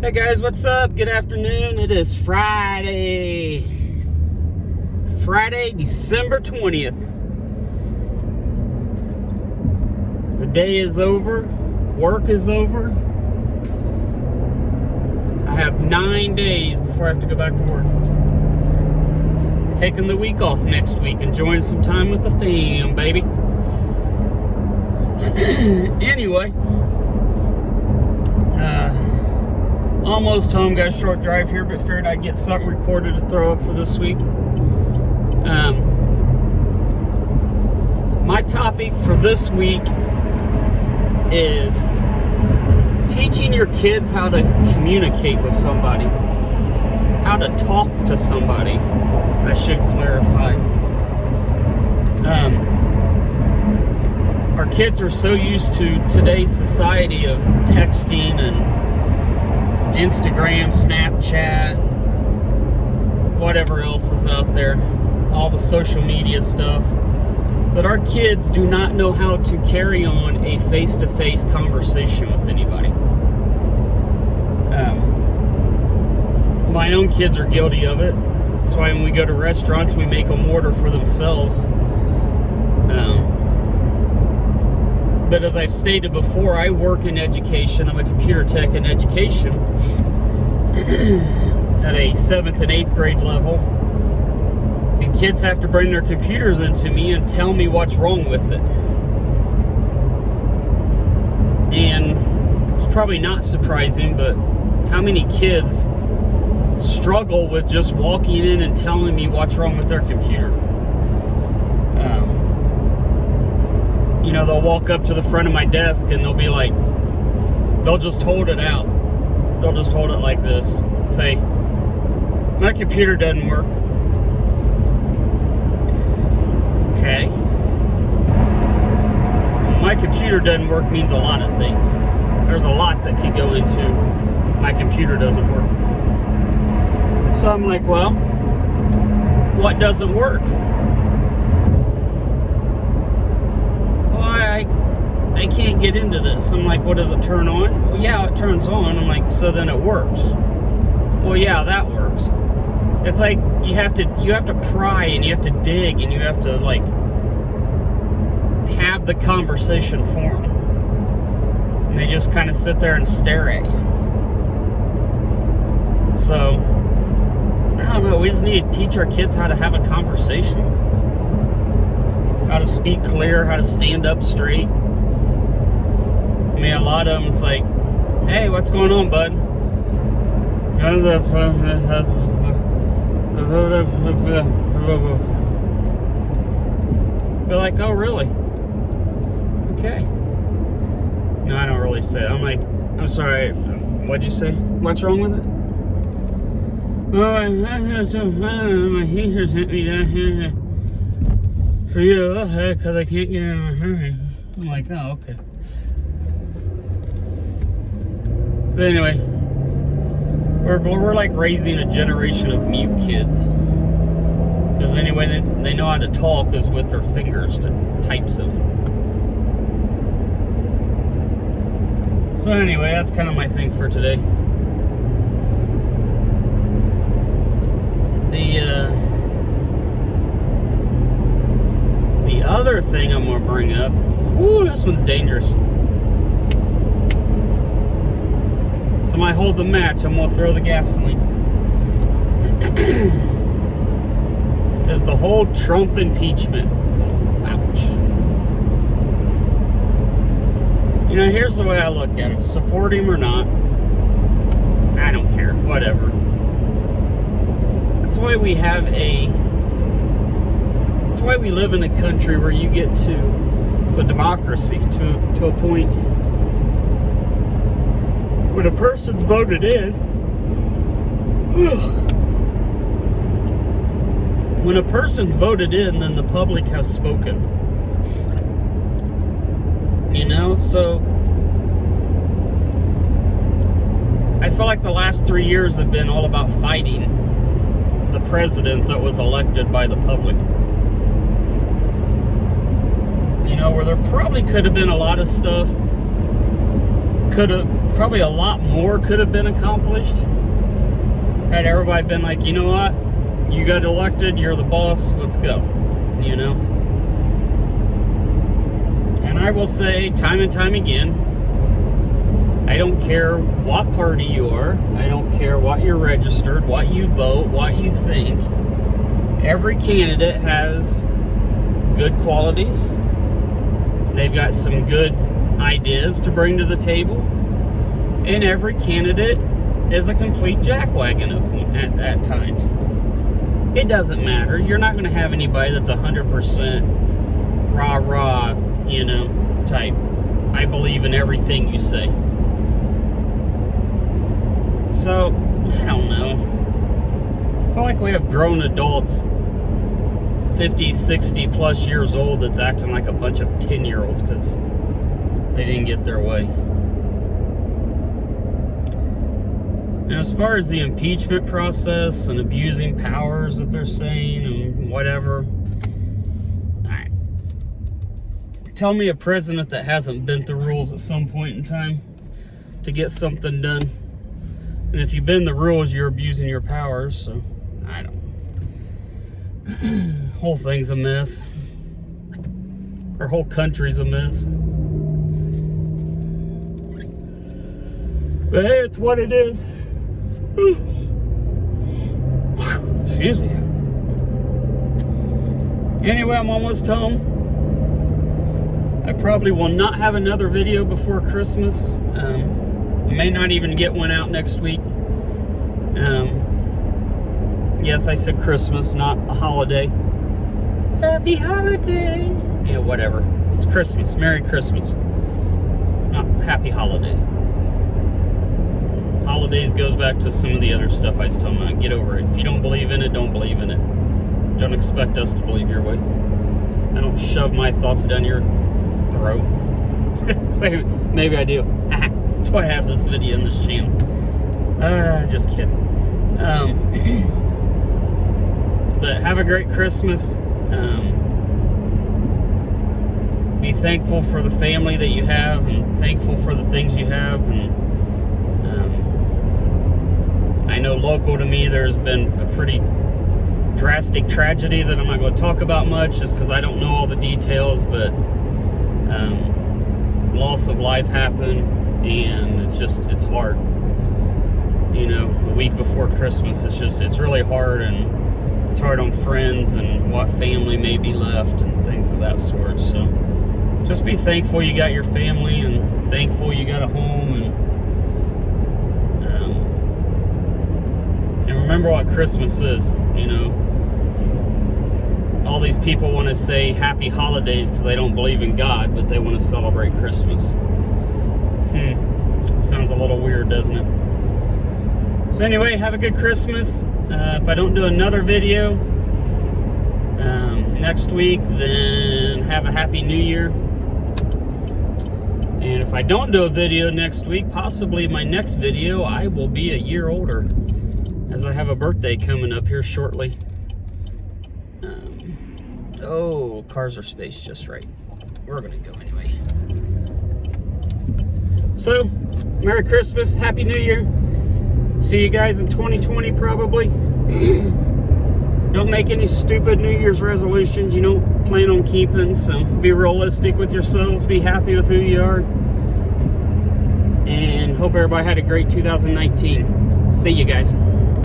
Hey guys, what's up? Good afternoon. It is Friday, December 20th. The day is over. Work is over. I have 9 days before I have to go back to work. Taking the week off next week, enjoying some time with the fam, baby. Anyway, almost home. Got a short drive here, but figured I'd get something recorded to throw up for this week. My topic for this week is teaching your kids how to communicate with somebody, how to talk to somebody. I should clarify. Our kids are so used to today's society of texting and Instagram, Snapchat, whatever else is out there, all the social media stuff, but our kids do not know how to carry on a face-to-face conversation with anybody. My own kids are guilty of it. That's why when we go to restaurants, we make them order for themselves. But as I've stated before, I work in education. I'm a computer tech in education at a 7th and 8th grade level. And kids have to bring their computers into me and tell me what's wrong with it. And it's probably not surprising, but how many kids struggle with just walking in and telling me what's wrong with their computer? You know, they'll walk up to the front of my desk and they'll be like, they'll just hold it out. They'll just hold it like this. Say, my computer doesn't work. Okay. My computer doesn't work means a lot of things. There's a lot that could go into my computer doesn't work. So I'm like, well, what doesn't work? I can't get into this. I'm like, what, does it turn on? Well, yeah, it turns on. I'm like, so then it works. Well, yeah, that works. It's like you have to pry and you have to dig and you have to like have the conversation for them. And they just kind of sit there and stare at you. So I don't know. We just need to teach our kids how to have a conversation, how to speak clear, how to stand up straight. I mean, a lot of them, it's like, hey, what's going on, bud? They're like, oh, really? Okay. No, I don't really say it. I'm like, I'm sorry, what'd you say? What's wrong with it? Oh, my heater sent me down here for you to look at because I can't get in a hurry. I'm like, oh, okay. So anyway, we're like raising a generation of mute kids. Because anyway, they know how to talk is with their fingers to type something. So anyway, that's kind of my thing for today. The other thing I'm going to bring up, ooh, this one's dangerous. Somebody hold the match, I'm going to throw the gasoline. Is the whole Trump impeachment. Ouch. You know, here's the way I look at it. Support him or not, I don't care, whatever. That's why we have that's why we live in a country where you get to the democracy to a point when a person's voted in. When a person's voted in, then the public has spoken. You know, so I feel like the last 3 years have been all about fighting the president that was elected by the public. You know, where there probably could have been a lot of stuff probably a lot more could have been accomplished had everybody been like, you know what, you got elected, you're the boss, let's go, you know. And I will say time and time again, I don't care what party you are, I don't care what you're registered, what you vote, what you think. Every candidate has good qualities. They've got some good ideas to bring to the table. And every candidate is a complete jackwagon at times. It doesn't matter. You're not going to have anybody that's 100% rah-rah, you know, type. I believe in everything you say. So, I don't know. I feel like we have grown adults 50, 60 plus years old that's acting like a bunch of 10-year-olds because they didn't get their way. And as far as the impeachment process and abusing powers that they're saying and whatever, alright. Tell me a president that hasn't bent the rules at some point in time to get something done. And if you bend the rules, you're abusing your powers, so I don't know. Whole thing's a mess. Our whole country's a mess. But hey, it's what it is. Excuse me. Anyway, I'm almost home. I probably will not have another video before Christmas. I may not even get one out next week. Yes, I said Christmas, not a holiday. Happy holiday. Yeah, whatever. It's Christmas. Merry Christmas. Not happy holidays. Holidays goes back to some of the other stuff I was talking about. Get over it. If you don't believe in it, don't believe in it. Don't expect us to believe your way. I don't shove my thoughts down your throat. Maybe I do. That's why I have this video in this channel. Just kidding. But have a great Christmas. Be thankful for the family that you have and thankful for the things you have. And I know local to me there's been a pretty drastic tragedy that I'm not going to talk about much just because I don't know all the details, but loss of life happened and it's hard. You know, a week before Christmas, it's really hard, and it's hard on friends and what family may be left and things of that sort. So just be thankful you got your family and thankful you got a home, and remember what Christmas is. You know, all these people want to say happy holidays because they don't believe in God, but they want to celebrate Christmas. Sounds a little weird, doesn't it? So anyway, have a good Christmas. If I don't do another video next week, then have a happy New Year. And if I don't do a video next week, possibly my next video, I will be a year older, as I have a birthday coming up here shortly. Oh, cars are spaced just right. We're gonna go anyway. So, Merry Christmas, Happy New Year. See you guys in 2020 probably. Don't make any stupid New Year's resolutions you don't plan on keeping, so be realistic with yourselves, be happy with who you are, and hope everybody had a great 2019. See you guys.